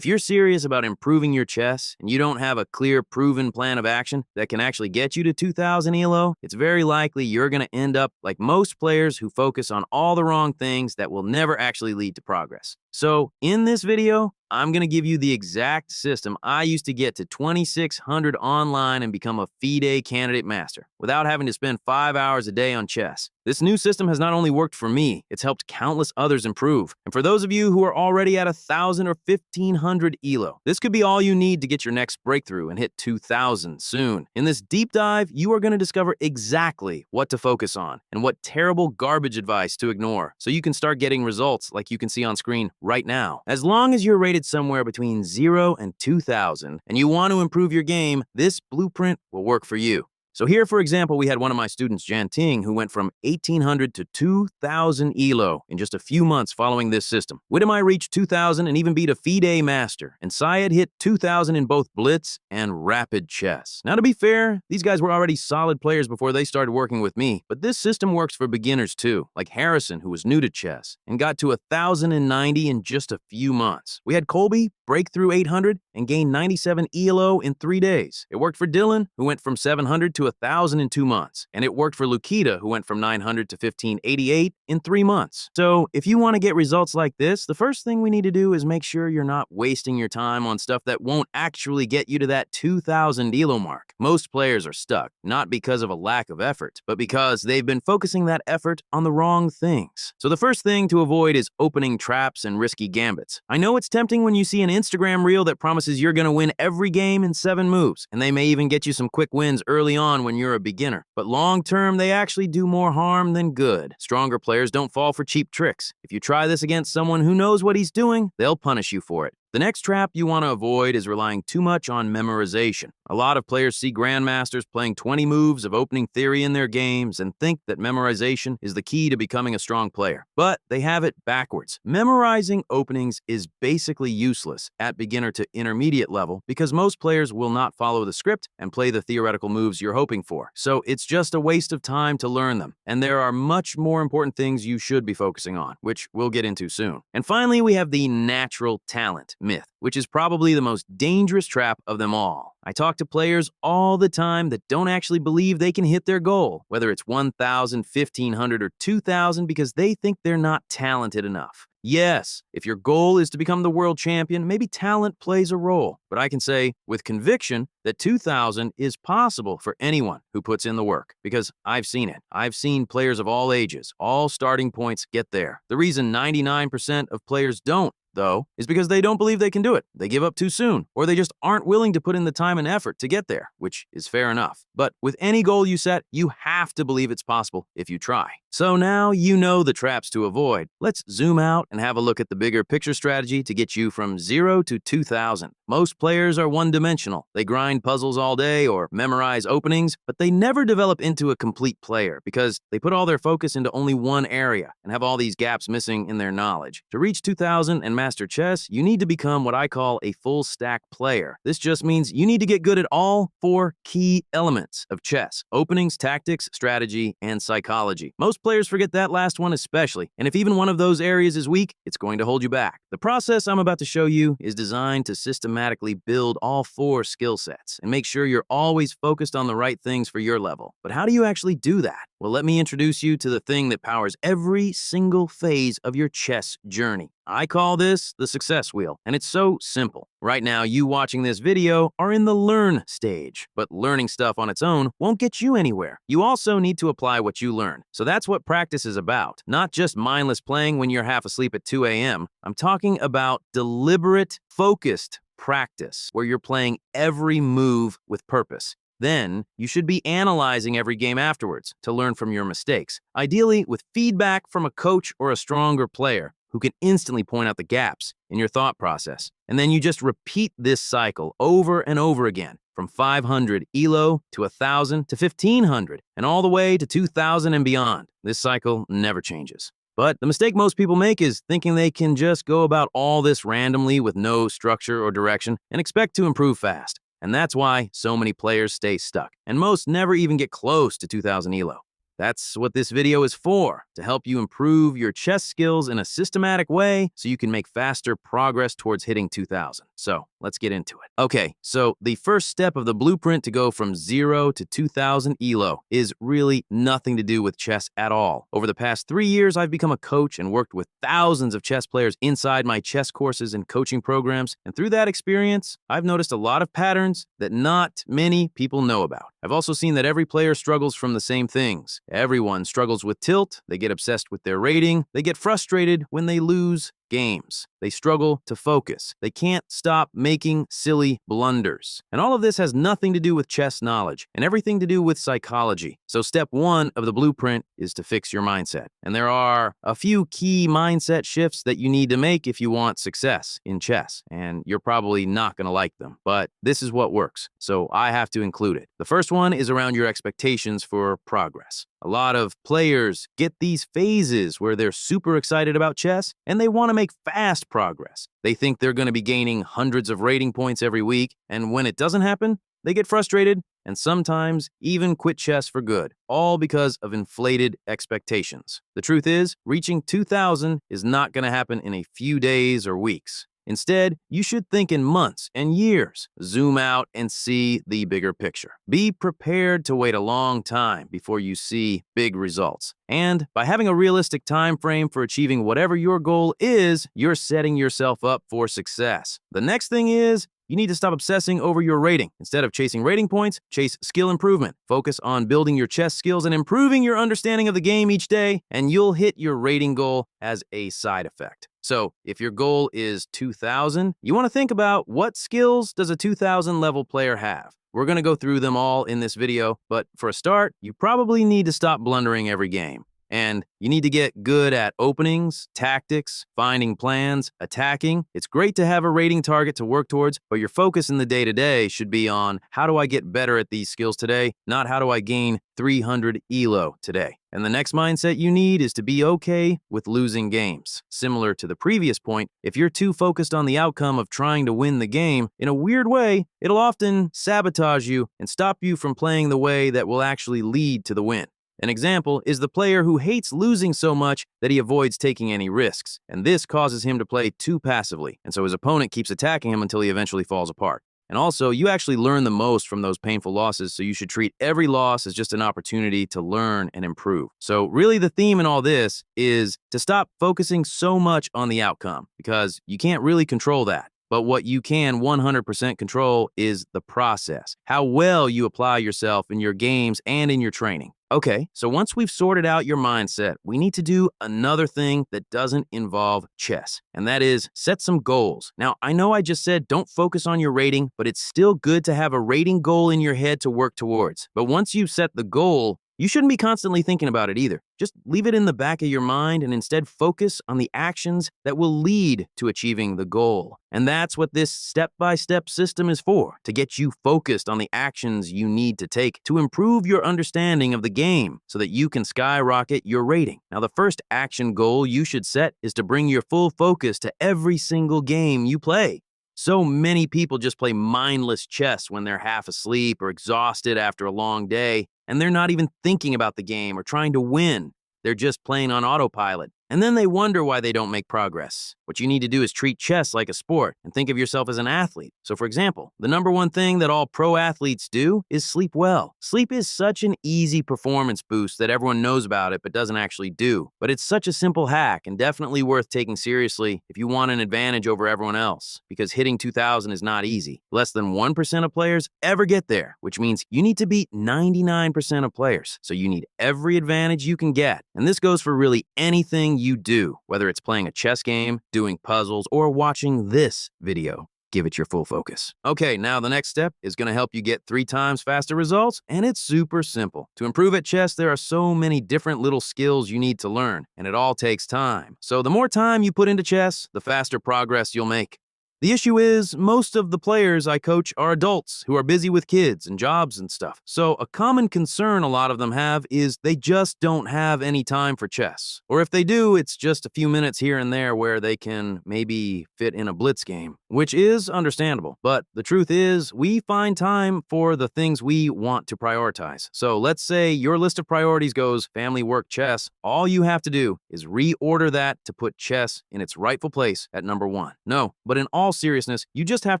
If you're serious about improving your chess and you don't have a clear, proven plan of action that can actually get you to 2000 ELO, it's very likely you're going to end up like most players who focus on all the wrong things that will never actually lead to progress. So in this video, I'm going to give you the exact system I used to get to 2600 online and become a FIDE candidate master without having to spend 5 hours a day on chess. This new system has not only worked for me, it's helped countless others improve. And for those of you who are already at 1000 or 1500 ELO, this could be all you need to get your next breakthrough and hit 2000 soon. In this deep dive, you are going to discover exactly what to focus on and what terrible garbage advice to ignore so you can start getting results like you can see on screen right now. As long as you're rated somewhere between 0 and 2000 and you want to improve your game, this blueprint will work for you. So here, for example, we had one of my students, Jan Ting, who went from 1800 to 2000 ELO in just a few months following this system. Widemai reached 2000 and even beat a FIDE master, and Syed hit 2000 in both Blitz and Rapid Chess. Now, to be fair, these guys were already solid players before they started working with me, but this system works for beginners too, like Harrison, who was new to chess, and got to 1090 in just a few months. We had Colby break through 800 and gain 97 ELO in 3 days. It worked for Dylan, who went from 700 to 1000 in 2 months. And it worked for Lukita, who went from 900 to 1588 in 3 months. So if you want to get results like this, the first thing we need to do is make sure you're not wasting your time on stuff that won't actually get you to that 2000 ELO mark. Most players are stuck, not because of a lack of effort, but because they've been focusing that effort on the wrong things. So the first thing to avoid is opening traps and risky gambits. I know it's tempting when you see an Instagram reel that promises you're going to win every game in 7 moves, and they may even get you some quick wins early on when you're a beginner. But long term, they actually do more harm than good. Stronger players don't fall for cheap tricks. If you try this against someone who knows what he's doing, they'll punish you for it. The next trap you want to avoid is relying too much on memorization. A lot of players see Grandmasters playing 20 moves of opening theory in their games and think that memorization is the key to becoming a strong player. But they have it backwards. Memorizing openings is basically useless at beginner to intermediate level because most players will not follow the script and play the theoretical moves you're hoping for. So it's just a waste of time to learn them. And there are much more important things you should be focusing on, which we'll get into soon. And finally, we have the natural talent myth, which is probably the most dangerous trap of them all. I talk to players all the time that don't actually believe they can hit their goal, whether it's 1000, 1500, or 2000, because they think they're not talented enough. Yes, if your goal is to become the world champion, maybe talent plays a role. But I can say with conviction that 2000 is possible for anyone who puts in the work, because I've seen it. I've seen players of all ages, all starting points get there. The reason 99% of players don't, though, is because they don't believe they can do it. They give up too soon, or they just aren't willing to put in the time and effort to get there, which is fair enough. But with any goal you set, you have to believe it's possible if you try. So now you know the traps to avoid. Let's zoom out and have a look at the bigger picture strategy to get you from 0 to 2000. Most players are one-dimensional. They grind puzzles all day or memorize openings, but they never develop into a complete player because they put all their focus into only one area and have all these gaps missing in their knowledge. To reach 2000 and master chess, you need to become what I call a full-stack player. This just means you need to get good at all 4 key elements of chess: openings, tactics, strategy, and psychology. Most players forget that last one especially, and if even one of those areas is weak, it's going to hold you back. The process I'm about to show you is designed to systematically build all 4 skill sets and make sure you're always focused on the right things for your level. But how do you actually do that? Well, let me introduce you to the thing that powers every single phase of your chess journey. I call this the success wheel, and it's so simple. Right now, you watching this video are in the learn stage, but learning stuff on its own won't get you anywhere. You also need to apply what you learn. So that's what practice is about, not just mindless playing when you're half asleep at 2 a.m. I'm talking about deliberate, focused practice, where you're playing every move with purpose. Then, you should be analyzing every game afterwards to learn from your mistakes, ideally with feedback from a coach or a stronger player who can instantly point out the gaps in your thought process. And then you just repeat this cycle over and over again, from 500 ELO to 1000 to 1500, and all the way to 2000 and beyond. This cycle never changes. But the mistake most people make is thinking they can just go about all this randomly with no structure or direction and expect to improve fast. And that's why so many players stay stuck, and most never even get close to 2000 ELO. That's what this video is for, to help you improve your chess skills in a systematic way so you can make faster progress towards hitting 2000. So let's get into it. Okay, so the first step of the blueprint to go from 0 to 2000 ELO is really nothing to do with chess at all. Over the past 3 years, I've become a coach and worked with thousands of chess players inside my chess courses and coaching programs. And through that experience, I've noticed a lot of patterns that not many people know about. I've also seen that every player struggles from the same things. Everyone struggles with tilt, they get obsessed with their rating, they get frustrated when they lose games. They struggle to focus. They can't stop making silly blunders. And all of this has nothing to do with chess knowledge and everything to do with psychology. So step 1 of the blueprint is to fix your mindset. And there are a few key mindset shifts that you need to make if you want success in chess. And you're probably not going to like them, but this is what works. So I have to include it. The first one is around your expectations for progress. A lot of players get these phases where they're super excited about chess and they want to make fast progress. They think they're going to be gaining hundreds of rating points every week, and when it doesn't happen, they get frustrated and sometimes even quit chess for good, all because of inflated expectations. The truth is, reaching 2000 is not going to happen in a few days or weeks. Instead, you should think in months and years. Zoom out and see the bigger picture. Be prepared to wait a long time before you see big results. And by having a realistic time frame for achieving whatever your goal is, you're setting yourself up for success. The next thing is, you need to stop obsessing over your rating. Instead of chasing rating points, chase skill improvement. Focus on building your chess skills and improving your understanding of the game each day, and you'll hit your rating goal as a side effect. So if your goal is 2000, you want to think about what skills does a 2000 level player have? We're going to go through them all in this video, but for a start, you probably need to stop blundering every game. And you need to get good at openings, tactics, finding plans, attacking. It's great to have a rating target to work towards, but your focus in the day-to-day should be on how do I get better at these skills today, not how do I gain 300 ELO today. And the next mindset you need is to be okay with losing games. Similar to the previous point, if you're too focused on the outcome of trying to win the game, in a weird way, it'll often sabotage you and stop you from playing the way that will actually lead to the win. An example is the player who hates losing so much that he avoids taking any risks, and this causes him to play too passively, and so his opponent keeps attacking him until he eventually falls apart. And also, you actually learn the most from those painful losses, so you should treat every loss as just an opportunity to learn and improve. So really the theme in all this is to stop focusing so much on the outcome, because you can't really control that. But what you can 100% control is the process, how well you apply yourself in your games and in your training. Okay, so once we've sorted out your mindset, we need to do another thing that doesn't involve chess, and that is set some goals. Now, I know I just said don't focus on your rating, but it's still good to have a rating goal in your head to work towards. But once you've set the goal, you shouldn't be constantly thinking about it either. Just leave it in the back of your mind and instead focus on the actions that will lead to achieving the goal. And that's what this step-by-step system is for, to get you focused on the actions you need to take to improve your understanding of the game so that you can skyrocket your rating. Now, the first action goal you should set is to bring your full focus to every single game you play. So many people just play mindless chess when they're half asleep or exhausted after a long day, and they're not even thinking about the game or trying to win. They're just playing on autopilot. And then they wonder why they don't make progress. What you need to do is treat chess like a sport and think of yourself as an athlete. So for example, the number one thing that all pro athletes do is sleep well. Sleep is such an easy performance boost that everyone knows about it but doesn't actually do. But it's such a simple hack and definitely worth taking seriously if you want an advantage over everyone else, because hitting 2000 is not easy. Less than 1% of players ever get there, which means you need to beat 99% of players. So you need every advantage you can get. And this goes for really anything you do, whether it's playing a chess game, doing puzzles, or watching this video. Give it your full focus. Okay, now the next step is going to help you get 3 times faster results, and it's super simple. To improve at chess, there are so many different little skills you need to learn, and it all takes time. So the more time you put into chess, the faster progress you'll make. The issue is, most of the players I coach are adults who are busy with kids and jobs and stuff. So a common concern a lot of them have is they just don't have any time for chess. Or if they do, it's just a few minutes here and there where they can maybe fit in a Blitz game, which is understandable. But the truth is, we find time for the things we want to prioritize. So let's say your list of priorities goes family, work, chess. All you have to do is reorder that to put chess in its rightful place at number 1. No, but in all seriousness, you just have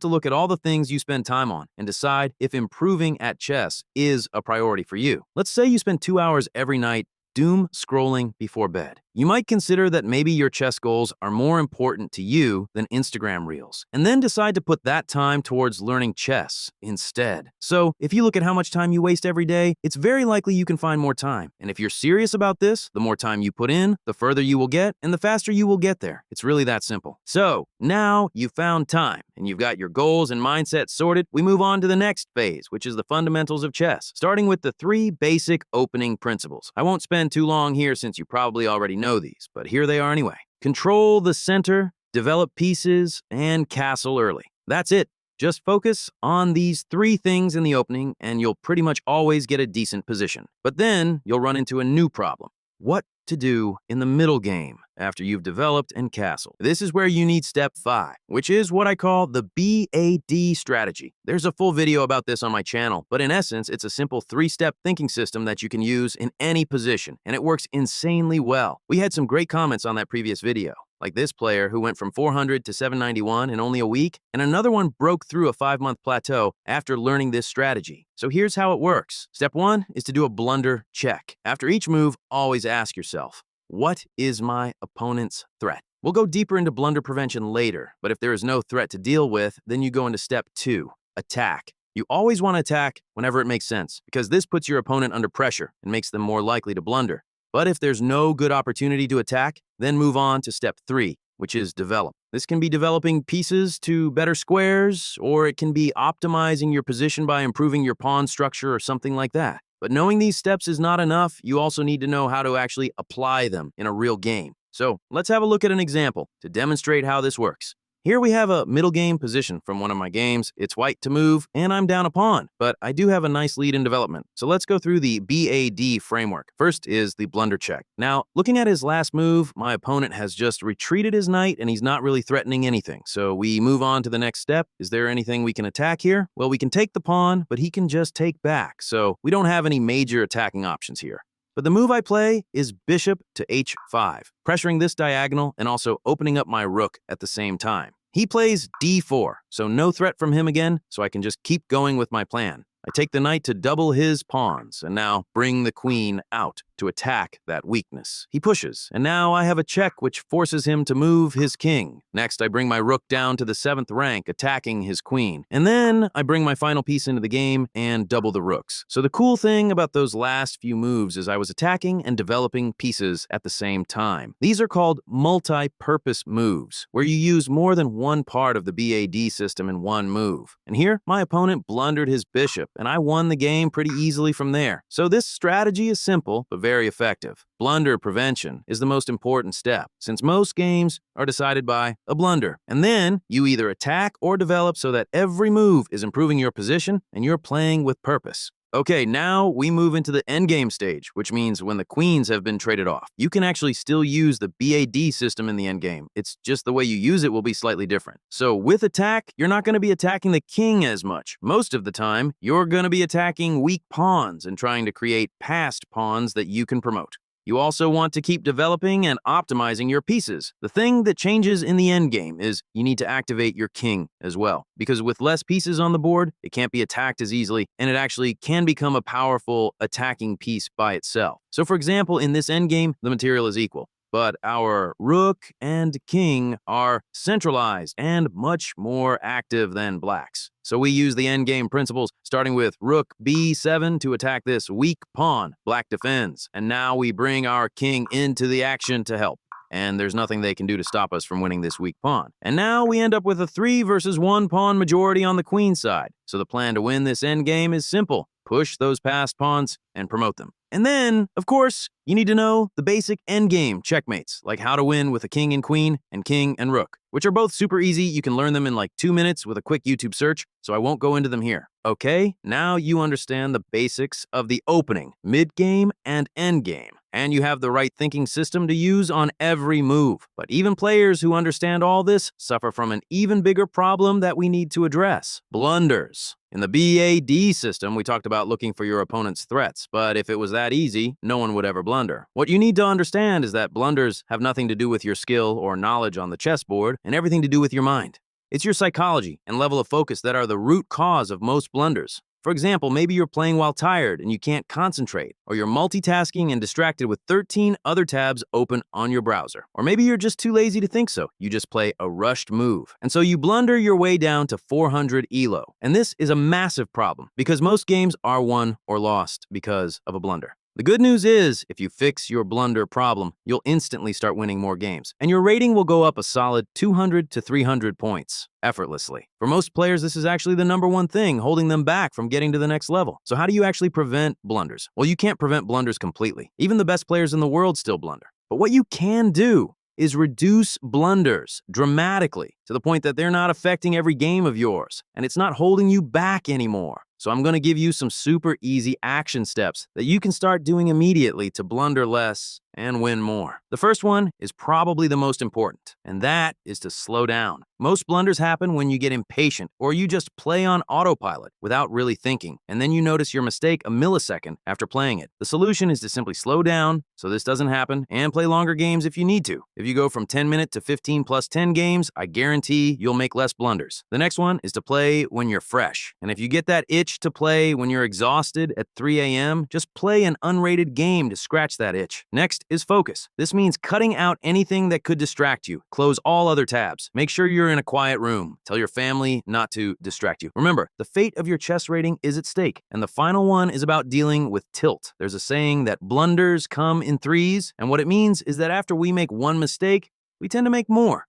to look at all the things you spend time on and decide if improving at chess is a priority for you. Let's say you spend 2 hours every night doom scrolling before bed. You might consider that maybe your chess goals are more important to you than Instagram reels, and then decide to put that time towards learning chess instead. So if you look at how much time you waste every day, it's very likely you can find more time. And if you're serious about this, the more time you put in, the further you will get, and the faster you will get there. It's really that simple. So now you've found time, and you've got your goals and mindset sorted. We move on to the next phase, which is the fundamentals of chess, starting with the 3 basic opening principles. I won't spend too long here since you probably already know these, but here they are anyway. Control the center, develop pieces, and castle early. That's it. Just focus on these 3 things in the opening and you'll pretty much always get a decent position. But then you'll run into a new problem. What to do in the middle game after you've developed and castled. This is where you need step 5, which is what I call the B.A.D strategy. There's a full video about this on my channel, but in essence, it's a simple 3-step thinking system that you can use in any position, and it works insanely well. We had some great comments on that previous video, like this player who went from 400 to 791 in only a week, and another one broke through a 5-month plateau after learning this strategy. So here's how it works. Step 1 is to do a blunder check. After each move, always ask yourself, what is my opponent's threat? We'll go deeper into blunder prevention later, but if there is no threat to deal with, then you go into step 2, attack. You always want to attack whenever it makes sense, because this puts your opponent under pressure and makes them more likely to blunder. But if there's no good opportunity to attack, then move on to step 3, which is develop. This can be developing pieces to better squares, or it can be optimizing your position by improving your pawn structure or something like that. But knowing these steps is not enough. You also need to know how to actually apply them in a real game. So let's have a look at an example to demonstrate how this works. Here we have a middle game position from one of my games. It's white to move, and I'm down a pawn, but I do have a nice lead in development. So let's go through the B.A.D framework. First is the blunder check. Now, looking at his last move, my opponent has just retreated his knight, and he's not really threatening anything. So we move on to the next step. Is there anything we can attack here? Well, we can take the pawn, but he can just take back. So we don't have any major attacking options here. But the move I play is bishop to h5, pressuring this diagonal and also opening up my rook at the same time. He plays d4, so no threat from him again, so I can just keep going with my plan. I take the knight to double his pawns, and now bring the queen out to attack that weakness. He pushes, and now I have a check which forces him to move his king. Next, I bring my rook down to the 7th rank, attacking his queen. And then I bring my final piece into the game and double the rooks. So the cool thing about those last few moves is I was attacking and developing pieces at the same time. These are called multi-purpose moves, where you use more than one part of the B.A.D system in one move. And here, my opponent blundered his bishop, and I won the game pretty easily from there. So this strategy is simple, but very effective. Blunder prevention is the most important step, since most games are decided by a blunder. And then you either attack or develop so that every move is improving your position and you're playing with purpose. Okay, now we move into the endgame stage, which means when the queens have been traded off. You can actually still use the B.A.D system in the endgame. It's just the way you use it will be slightly different. So with attack, you're not going to be attacking the king as much. Most of the time, you're going to be attacking weak pawns and trying to create passed pawns that you can promote. You also want to keep developing and optimizing your pieces. The thing that changes in the endgame is you need to activate your king as well, because with less pieces on the board, it can't be attacked as easily, and it actually can become a powerful attacking piece by itself. So for example, in this endgame, the material is equal, but our rook and king are centralized and much more active than black's. So we use the endgame principles, starting with rook b7 to attack this weak pawn. Black defends, and now we bring our king into the action to help. And there's nothing they can do to stop us from winning this weak pawn. And now we end up with a 3 versus 1 pawn majority on the queen side. So the plan to win this endgame is simple. push those passed pawns and promote them. And then, of course, you need to know the basic endgame checkmates, like how to win with a king and queen and king and rook, which are both super easy. You can learn them in like 2 minutes with a quick YouTube search, so I won't go into them here. Okay, now you understand the basics of the opening, mid-game, and endgame, and you have the right thinking system to use on every move. But even players who understand all this suffer from an even bigger problem that we need to address: blunders. In the B.A.D system, we talked about looking for your opponent's threats, but if it was that easy, no one would ever blunder. What you need to understand is that blunders have nothing to do with your skill or knowledge on the chessboard, and everything to do with your mind. It's your psychology and level of focus that are the root cause of most blunders. For example, maybe you're playing while tired and you can't concentrate, or you're multitasking and distracted with 13 other tabs open on your browser. Or maybe you're just too lazy to think so. You just play a rushed move. And so you blunder your way down to 400 ELO. And this is a massive problem because most games are won or lost because of a blunder. The good news is, if you fix your blunder problem, you'll instantly start winning more games, and your rating will go up a solid 200 to 300 points, effortlessly. For most players, this is actually the #1 thing holding them back from getting to the next level. So how do you actually prevent blunders? Well, you can't prevent blunders completely. Even the best players in the world still blunder. But what you can do is reduce blunders dramatically to the point that they're not affecting every game of yours, and it's not holding you back anymore. So I'm going to give you some super easy action steps that you can start doing immediately to blunder less and win more. The first one is probably the most important, and that is to slow down. Most blunders happen when you get impatient or you just play on autopilot without really thinking, and then you notice your mistake a millisecond after playing it. The solution is to simply slow down so this doesn't happen and play longer games if you need to. If you go from 10-minute to 15 plus 10 games, I guarantee you'll make less blunders. The next one is to play when you're fresh, and if you get that itch to play when you're exhausted at 3 a.m., just play an unrated game to scratch that itch. Next is focus. This means cutting out anything that could distract you. Close all other tabs. Make sure you're in a quiet room. Tell your family not to distract you. Remember, the fate of your chess rating is at stake. And the final one is about dealing with tilt. There's a saying that blunders come in threes, and what it means is that after we make one mistake, we tend to make more.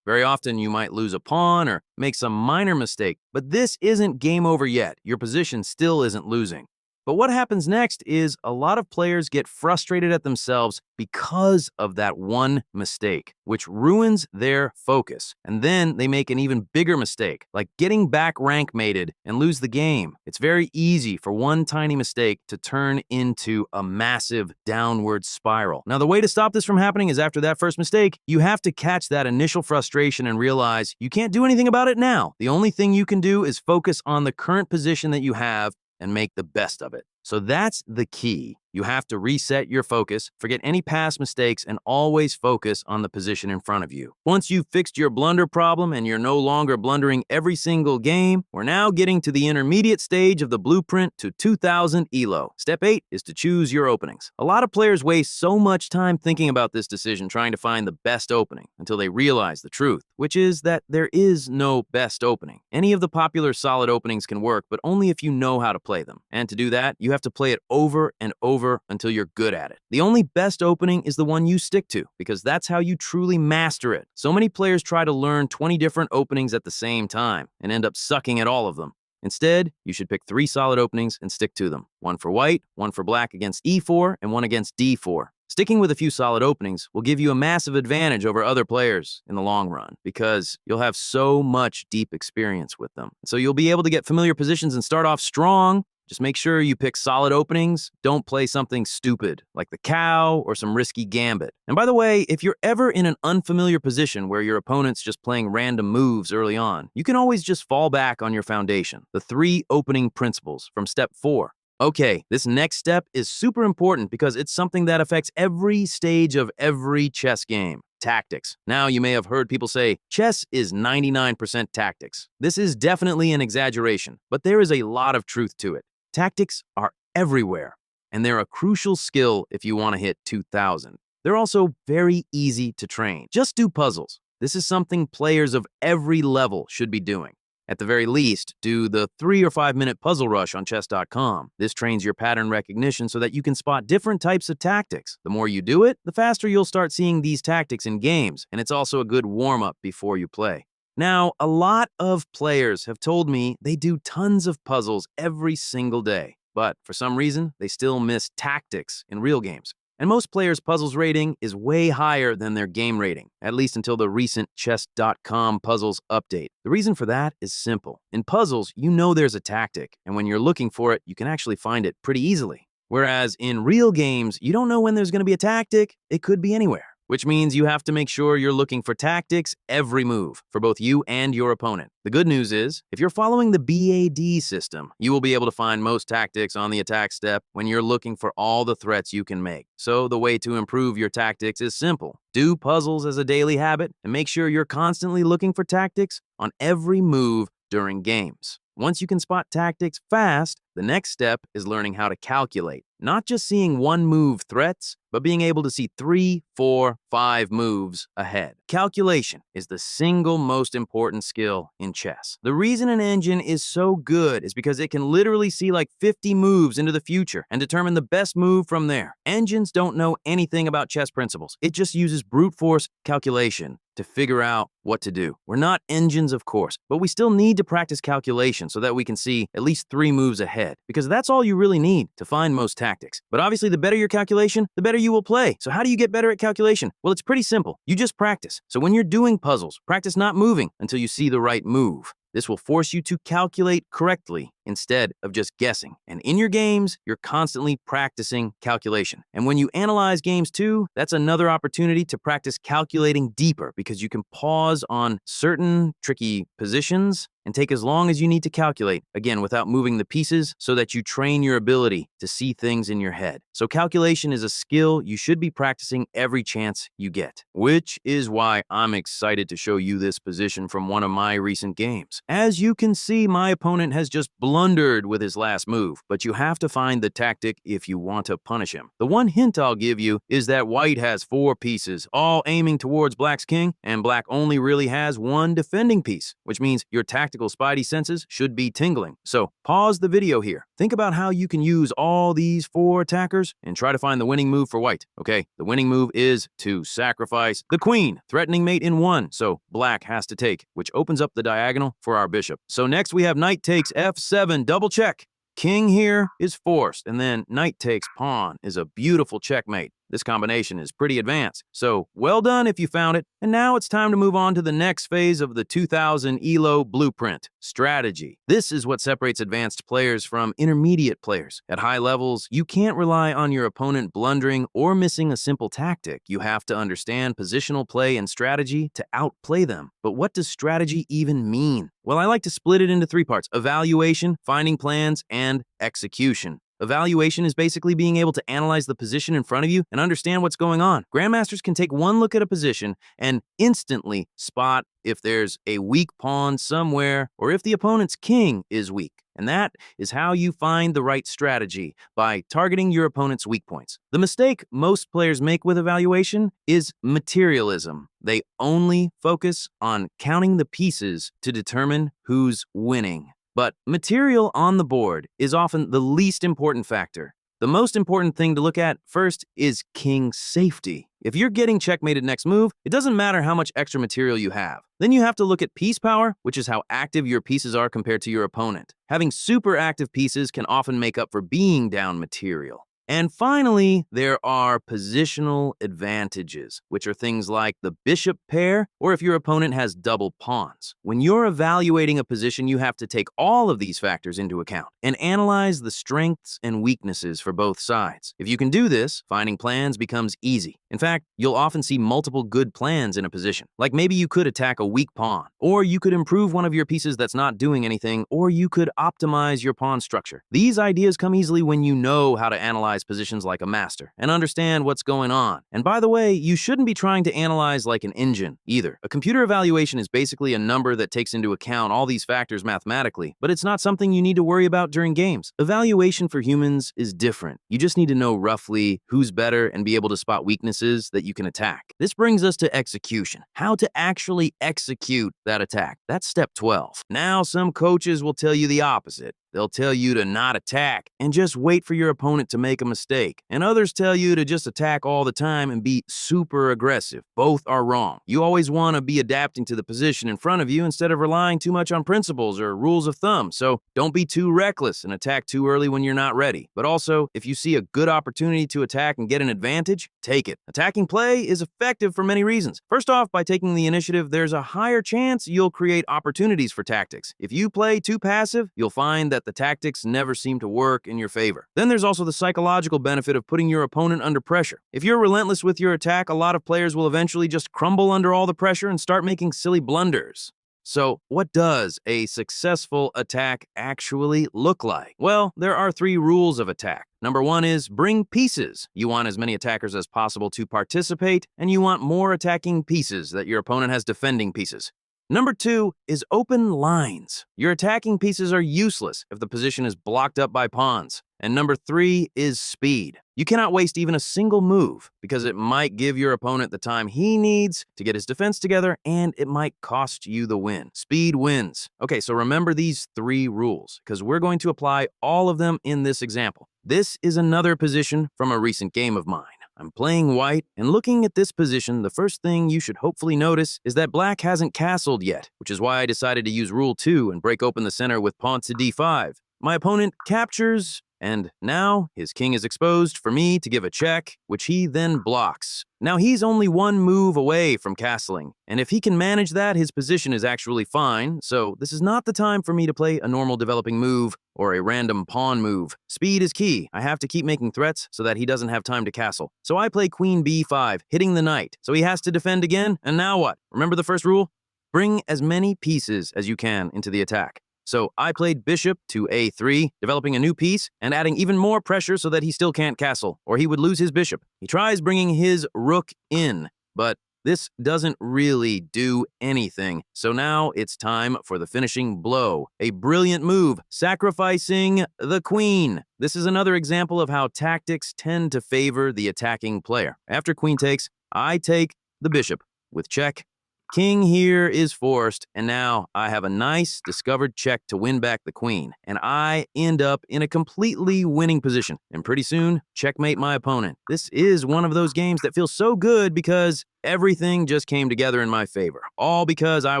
Very often you might lose a pawn or make some minor mistake, but this isn't game over yet. Your position still isn't losing. But what happens next is a lot of players get frustrated at themselves because of that one mistake, which ruins their focus. And then they make an even bigger mistake, like getting back rank mated and lose the game. It's very easy for one tiny mistake to turn into a massive downward spiral. Now, the way to stop this from happening is after that first mistake, you have to catch that initial frustration and realize you can't do anything about it now. The only thing you can do is focus on the current position that you have and make the best of it. So that's the key. You have to reset your focus, forget any past mistakes, and always focus on the position in front of you. Once you've fixed your blunder problem and you're no longer blundering every single game, we're now getting to the intermediate stage of the blueprint to 2000 ELO. Step 8 is to choose your openings. A lot of players waste so much time thinking about this decision, trying to find the best opening, until they realize the truth, which is that there is no best opening. Any of the popular solid openings can work, but only if you know how to play them. And to do that, you have to play it over and over until you're good at it. The only best opening is the one you stick to, because that's how you truly master it. So many players try to learn 20 different openings at the same time and end up sucking at all of them. Instead, you should pick 3 solid openings and stick to them. One for white, one for black against e4, and one against d4. Sticking with a few solid openings will give you a massive advantage over other players in the long run, because you'll have so much deep experience with them. So you'll be able to get familiar positions and start off strong. Just make sure you pick solid openings. Don't play something stupid, like the cow or some risky gambit. And by the way, if you're ever in an unfamiliar position where your opponent's just playing random moves early on, you can always just fall back on your foundation, the 3 opening principles from step 4. Okay, this next step is super important because it's something that affects every stage of every chess game. Tactics. Now, you may have heard people say, chess is 99% tactics. This is definitely an exaggeration, but there is a lot of truth to it. Tactics are everywhere, and they're a crucial skill if you want to hit 2000. They're also very easy to train. Just do puzzles. This is something players of every level should be doing. At the very least, do the 3 or 5 minute puzzle rush on chess.com. This trains your pattern recognition so that you can spot different types of tactics. The more you do it, the faster you'll start seeing these tactics in games, and it's also a good warm-up before you play. Now, a lot of players have told me they do tons of puzzles every single day. but for some reason, they still miss tactics in real games. And most players' puzzles rating is way higher than their game rating, at least until the recent chess.com puzzles update. The reason for that is simple. In puzzles, you know there's a tactic, and when you're looking for it, you can actually find it pretty easily. Whereas in real games, you don't know when there's going to be a tactic. It could be anywhere, which means you have to make sure you're looking for tactics every move for both you and your opponent. The good news is, if you're following the B.A.D system, you will be able to find most tactics on the attack step when you're looking for all the threats you can make. So the way to improve your tactics is simple. Do puzzles as a daily habit and make sure you're constantly looking for tactics on every move during games. Once you can spot tactics fast, the next step is learning how to calculate. Not just seeing one move threats, but being able to see 3, 4, 5 moves ahead. Calculation is the single most important skill in chess. The reason an engine is so good is because it can literally see like 50 moves into the future and determine the best move from there. Engines don't know anything about chess principles. It just uses brute force calculation to figure out what to do. We're not engines, of course, but we still need to practice calculation so that we can see at least 3 moves ahead, because that's all you really need to find most tactics. But obviously, the better your calculation, the better you will play. So how do you get better at calculation? Well, it's pretty simple. You just practice. So when you're doing puzzles, practice not moving until you see the right move. This will force you to calculate correctly instead of just guessing. And in your games, you're constantly practicing calculation. And when you analyze games too, that's another opportunity to practice calculating deeper, because you can pause on certain tricky positions and take as long as you need to calculate, again, without moving the pieces, so that you train your ability to see things in your head. So calculation is a skill you should be practicing every chance you get, which is why I'm excited to show you this position from one of my recent games. As you can see, my opponent has just blundered with his last move, but you have to find the tactic if you want to punish him. The one hint I'll give you is that white has 4 pieces, all aiming towards black's king, and black only really has 1 defending piece, which means your tactical spidey senses should be tingling. So pause the video here. Think about how you can use all these 4 attackers and try to find the winning move for white. Okay, the winning move is to sacrifice the queen, threatening mate in 1, so black has to take, which opens up the diagonal for our bishop. So next we have knight takes f7, double check. King here is forced, and then knight takes pawn is a beautiful checkmate. This combination is pretty advanced, so well done if you found it. And now it's time to move on to the next phase of the 2000 ELO blueprint, strategy. This is what separates advanced players from intermediate players. At high levels, you can't rely on your opponent blundering or missing a simple tactic. You have to understand positional play and strategy to outplay them. But what does strategy even mean? Well, I like to split it into 3 parts: evaluation, finding plans, and execution. Evaluation is basically being able to analyze the position in front of you and understand what's going on. Grandmasters can take one look at a position and instantly spot if there's a weak pawn somewhere or if the opponent's king is weak. And that is how you find the right strategy, by targeting your opponent's weak points. The mistake most players make with evaluation is materialism. They only focus on counting the pieces to determine who's winning. But material on the board is often the least important factor. The most important thing to look at first is king safety. If you're getting checkmated next move, it doesn't matter how much extra material you have. Then you have to look at piece power, which is how active your pieces are compared to your opponent. Having super active pieces can often make up for being down material. And finally, there are positional advantages, which are things like the bishop pair, or if your opponent has double pawns. When you're evaluating a position, you have to take all of these factors into account and analyze the strengths and weaknesses for both sides. If you can do this, finding plans becomes easy. In fact, you'll often see multiple good plans in a position. Like maybe you could attack a weak pawn, or you could improve one of your pieces that's not doing anything, or you could optimize your pawn structure. These ideas come easily when you know how to analyze positions like a master and understand what's going on. And by the way, you shouldn't be trying to analyze like an engine either. A computer evaluation is basically a number that takes into account all these factors mathematically, but it's not something you need to worry about during games. Evaluation for humans is different. You just need to know roughly who's better and be able to spot weaknesses that you can attack. This brings us to execution. How to actually execute that attack. That's step 12. Now, some coaches will tell you the opposite. They'll tell you to not attack and just wait for your opponent to make a mistake. And others tell you to just attack all the time and be super aggressive. Both are wrong. You always want to be adapting to the position in front of you instead of relying too much on principles or rules of thumb. So don't be too reckless and attack too early when you're not ready. But also, if you see a good opportunity to attack and get an advantage, take it. Attacking play is effective for many reasons. First off, by taking the initiative, there's a higher chance you'll create opportunities for tactics. If you play too passive, you'll find that the tactics never seem to work in your favor. Then there's also the psychological benefit of putting your opponent under pressure. If you're relentless with your attack, a lot of players will eventually just crumble under all the pressure and start making silly blunders. So, what does a successful attack actually look like? Well, there are 3 rules of attack. Number 1 is bring pieces. You want as many attackers as possible to participate, and you want more attacking pieces that your opponent has defending pieces. Number 2 is open lines. Your attacking pieces are useless if the position is blocked up by pawns. And number 3 is speed. You cannot waste even a single move because it might give your opponent the time he needs to get his defense together, and it might cost you the win. Speed wins. Okay, so remember these 3 rules because we're going to apply all of them in this example. This is another position from a recent game of mine. I'm playing white, and looking at this position, the first thing you should hopefully notice is that black hasn't castled yet, which is why I decided to use rule 2 and break open the center with pawn to d5. My opponent captures, and now his king is exposed for me to give a check, which he then blocks. Now he's only 1 move away from castling, and if he can manage that, his position is actually fine, so this is not the time for me to play a normal developing move or a random pawn move. Speed is key. I have to keep making threats so that he doesn't have time to castle. So I play queen b5, hitting the knight, so he has to defend again, and now what? Remember the first rule? Bring as many pieces as you can into the attack. So I played bishop to a3, developing a new piece and adding even more pressure so that he still can't castle, or he would lose his bishop. He tries bringing his rook in, but this doesn't really do anything. So now it's time for the finishing blow. A brilliant move, sacrificing the queen. This is another example of how tactics tend to favor the attacking player. After queen takes, I take the bishop with check. King here is forced, and now I have a nice discovered check to win back the queen, and I end up in a completely winning position, and pretty soon, checkmate my opponent. This is one of those games that feels so good because everything just came together in my favor, all because I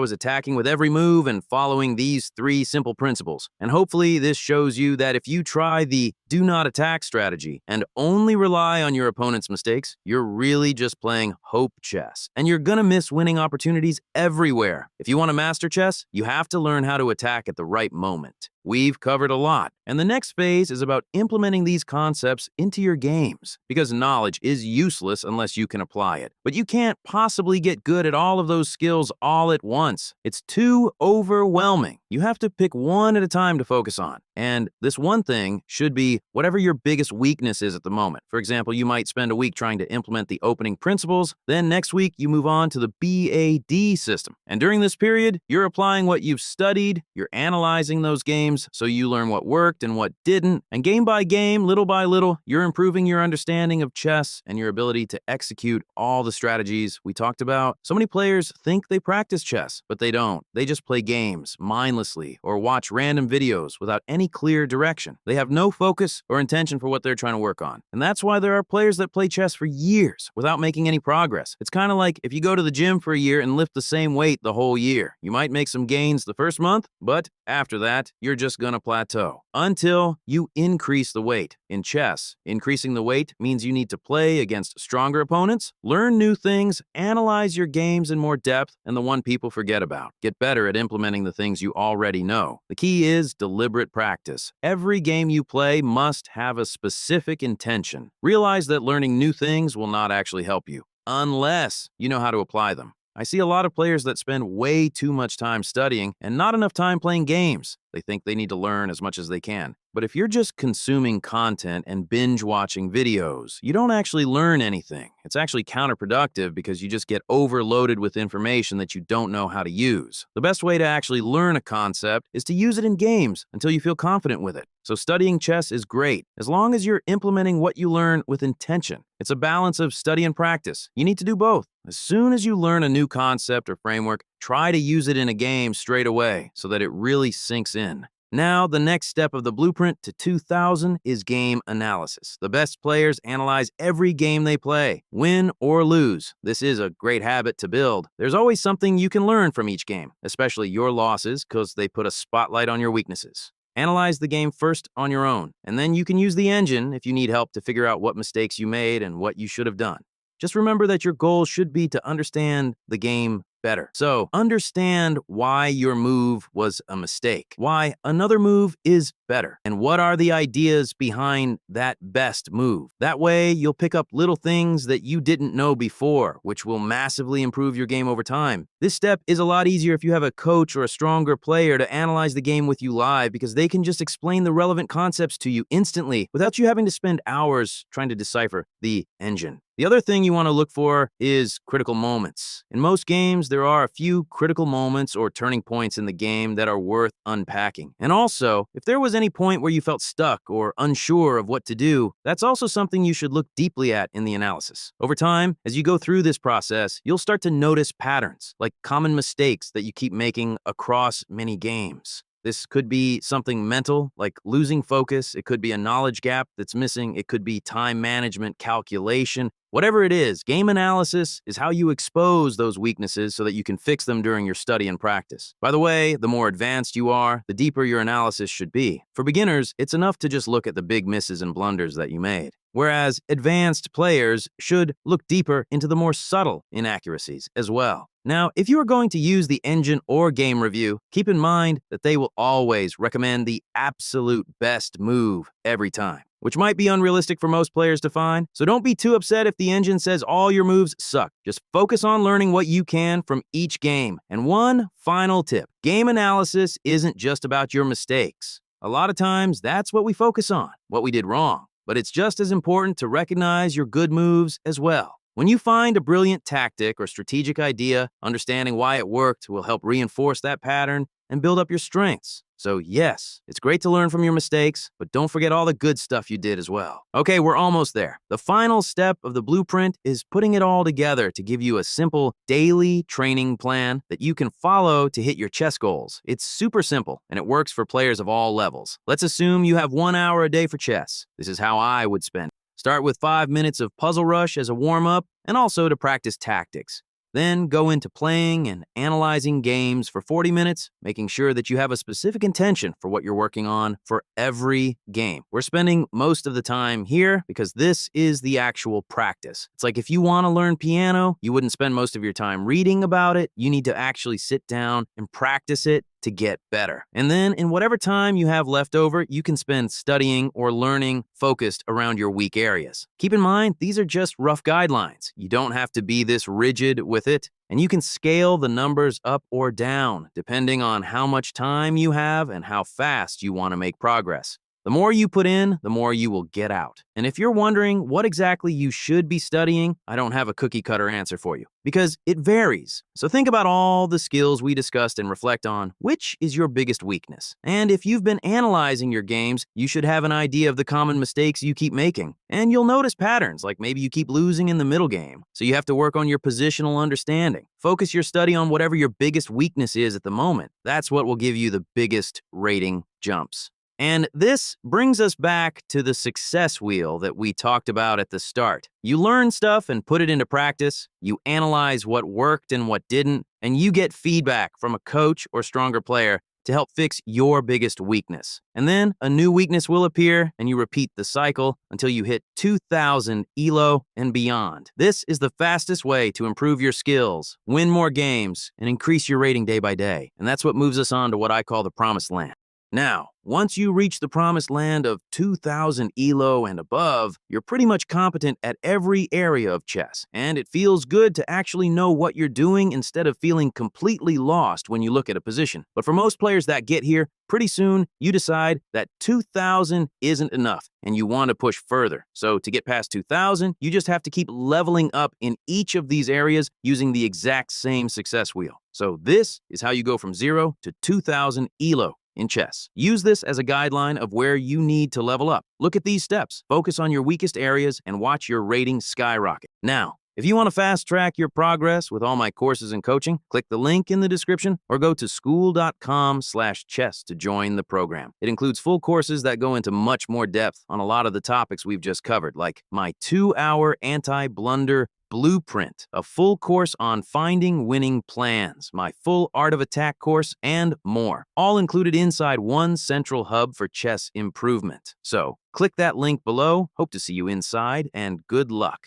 was attacking with every move and following these 3 simple principles. And hopefully this shows you that if you try the do not attack strategy and only rely on your opponent's mistakes, you're really just playing hope chess, and you're gonna miss winning opportunities everywhere. If you want to master chess, you have to learn how to attack at the right moment. We've covered a lot, and the next phase is about implementing these concepts into your games, because knowledge is useless unless you can apply it. But you can't possibly get good at all of those skills all at once. It's too overwhelming. You have to pick one at a time to focus on. And this one thing should be whatever your biggest weakness is at the moment. For example, you might spend a week trying to implement the opening principles, then next week you move on to the B.A.D system. And during this period, you're applying what you've studied, you're analyzing those games so you learn what worked and what didn't, and game by game, little by little, you're improving your understanding of chess and your ability to execute all the strategies we talked about. So many players think they practice chess, but they don't. They just play games mindlessly or watch random videos without any clear direction. They have no focus or intention for what they're trying to work on. And that's why there are players that play chess for years without making any progress. It's kind of like if you go to the gym for a year and lift the same weight the whole year. You might make some gains the first month, but after that, you're just gonna plateau until you increase the weight. In chess, increasing the weight means you need to play against stronger opponents, learn new things, analyze your games in more depth and the one people forget about. Get better at implementing the things you already know. The key is deliberate practice. Every game you play must have a specific intention. Realize that learning new things will not actually help you unless you know how to apply them. I see a lot of players that spend way too much time studying and not enough time playing games. They think they need to learn as much as they can. But if you're just consuming content and binge watching videos, you don't actually learn anything. It's actually counterproductive because you just get overloaded with information that you don't know how to use. The best way to actually learn a concept is to use it in games until you feel confident with it. So studying chess is great as long as you're implementing what you learn with intention. It's a balance of study and practice. You need to do both. As soon as you learn a new concept or framework, try to use it in a game straight away so that it really sinks in. Now, the next step of the blueprint to 2000 is game analysis. The best players analyze every game they play, win or lose. This is a great habit to build. There's always something you can learn from each game, especially your losses, because they put a spotlight on your weaknesses. Analyze the game first on your own, and then you can use the engine if you need help to figure out what mistakes you made and what you should have done. Just remember that your goal should be to understand the game better. So, understand why your move was a mistake, why another move is better, and what are the ideas behind that best move. That way, you'll pick up little things that you didn't know before, which will massively improve your game over time. This step is a lot easier if you have a coach or a stronger player to analyze the game with you live, because they can just explain the relevant concepts to you instantly without you having to spend hours trying to decipher the engine. The other thing you want to look for is critical moments. In most games, there are a few critical moments or turning points in the game that are worth unpacking. And also, if there was any point where you felt stuck or unsure of what to do, that's also something you should look deeply at in the analysis. Over time, as you go through this process, you'll start to notice patterns, like common mistakes that you keep making across many games. This could be something mental, like losing focus. It could be a knowledge gap that's missing. It could be time management, calculation. Whatever it is, game analysis is how you expose those weaknesses so that you can fix them during your study and practice. By the way, the more advanced you are, the deeper your analysis should be. For beginners, it's enough to just look at the big misses and blunders that you made. Whereas advanced players should look deeper into the more subtle inaccuracies as well. Now, if you are going to use the engine or game review, keep in mind that they will always recommend the absolute best move every time, which might be unrealistic for most players to find. So don't be too upset if the engine says all your moves suck. Just focus on learning what you can from each game. And one final tip, game analysis isn't just about your mistakes. A lot of times, that's what we focus on, what we did wrong. But it's just as important to recognize your good moves as well. When you find a brilliant tactic or strategic idea, understanding why it worked will help reinforce that pattern and build up your strengths. So yes, it's great to learn from your mistakes, but don't forget all the good stuff you did as well. Okay, we're almost there. The final step of the blueprint is putting it all together to give you a simple daily training plan that you can follow to hit your chess goals. It's super simple, and it works for players of all levels. Let's assume you have 1 hour a day for chess. This is how I would spend it. Start with 5 minutes of Puzzle Rush as a warm-up and also to practice tactics. Then go into playing and analyzing games for 40 minutes, making sure that you have a specific intention for what you're working on for every game. We're spending most of the time here because this is the actual practice. It's like if you want to learn piano, you wouldn't spend most of your time reading about it. You need to actually sit down and practice it to get better. And then in whatever time you have left over, you can spend studying or learning focused around your weak areas. Keep in mind, these are just rough guidelines. You don't have to be this rigid with it, and you can scale the numbers up or down depending on how much time you have and how fast you want to make progress. The more you put in, the more you will get out. And if you're wondering what exactly you should be studying, I don't have a cookie-cutter answer for you, because it varies. So think about all the skills we discussed and reflect on which is your biggest weakness. And if you've been analyzing your games, you should have an idea of the common mistakes you keep making. And you'll notice patterns, like maybe you keep losing in the middle game, so you have to work on your positional understanding. Focus your study on whatever your biggest weakness is at the moment. That's what will give you the biggest rating jumps. And this brings us back to the success wheel that we talked about at the start. You learn stuff and put it into practice, you analyze what worked and what didn't, and you get feedback from a coach or stronger player to help fix your biggest weakness. And then a new weakness will appear, and you repeat the cycle until you hit 2,000 ELO and beyond. This is the fastest way to improve your skills, win more games, and increase your rating day by day. And that's what moves us on to what I call the promised land. Now, once you reach the promised land of 2,000 ELO and above, you're pretty much competent at every area of chess, and it feels good to actually know what you're doing instead of feeling completely lost when you look at a position. But for most players that get here, pretty soon you decide that 2,000 isn't enough, and you want to push further. So to get past 2,000, you just have to keep leveling up in each of these areas using the exact same success wheel. So this is how you go from 0 to 2,000 ELO in chess. Use this as a guideline of where you need to level up. Look at these steps, focus on your weakest areas, and watch your rating skyrocket. Now, If you want to fast track your progress with all my courses and coaching, click the link in the description or go to school.com/chess to join the program. It includes full courses that go into much more depth on a lot of the topics we've just covered, like my 2-hour anti-blunder blueprint, a full course on finding winning plans, my full Art of Attack course, and more, all included inside one central hub for chess improvement. So, click that link below. Hope to see you inside, and good luck.